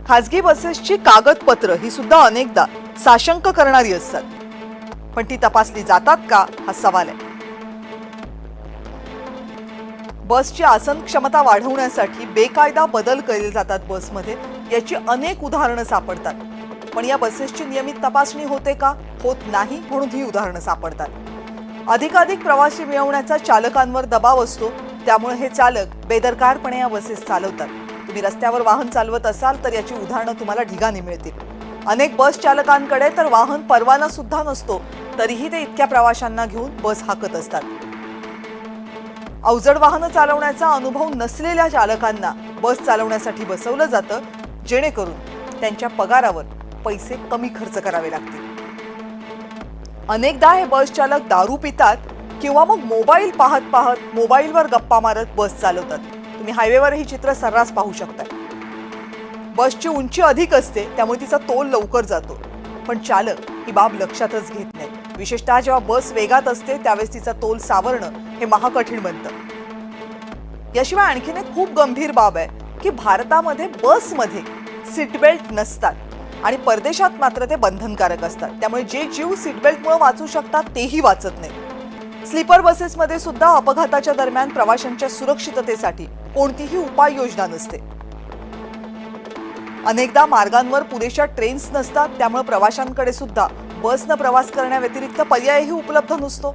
खासगी बसेसची कागदपत्र ही सुद्धा अनेकदा साशंक करणारी असतात, पण ती तपासली जातात का हा सवाल आहे. बसची आसन क्षमता वाढवण्यासाठी बेकायदा बदल केले जातात बसमध्ये, याची अनेक उदाहरणं सापडतात. पण या बसेसची नियमित तपासणी होते का? होत नाही, म्हणून ही उदाहरणं सापडतात. अधिकाधिक प्रवासी मिळवण्याचा चालकांवर दबाव असतो, त्यामुळे हे चालक बेदरकारपणे या बसेस चालवतात. तुम्ही रस्त्यावर वाहन चालवत असाल तर याची उदाहरणं तुम्हाला ढिगाने मिळतील. अनेक बस चालकांकडे तर वाहन परवाना सुद्धा नसतो, तरीही ते इतक्या प्रवाशांना घेऊन बस हाकत असतात. अवजड वाहनं चालवण्याचा अनुभव नसलेल्या चालकांना बस चालवण्यासाठी बसवलं जातं, जेणेकरून त्यांच्या पगारावर पैसे कमी खर्च करावे लागतील. अनेकदा हे बस चालक दारू पितात किंवा मग मोबाईल पाहत पाहत मोबाईलवर गप्पा मारत बस चालवतात. तुम्ही हायवेवर ही चित्र सर्रास पाहू शकता. बसची उंची अधिक असते, त्यामुळे तिचा तोल लवकर जातो, पण चालक ही बाब लक्षातच घेत नाही. विशेषतः जेव्हा बस वेगात असते त्यावेळेस तिचा तोल सावरणं हे महाकठीण बनतं. याशिवाय आणखीन एक खूप गंभीर बाब आहे की भारतामध्ये बसमध्ये सीट बेल्ट नसतात आणि परदेशात मात्र ते बंधनकारक असतात. त्यामुळे जे जीव सीट बेल्टमुळे वाचू शकतात तेही वाचत नाही. स्लीपर बसेसमध्ये सुद्धा अपघाताच्या दरम्यान प्रवाशांच्या सुरक्षिततेसाठी कोणतीही उपाययोजना नसते. अनेकदा मार्गांवर पुरेशा ट्रेन्स नसतात, त्यामुळे प्रवाशांकडे सुद्धा बसनं प्रवास करण्याव्यतिरिक्त पर्यायही उपलब्ध नसतो.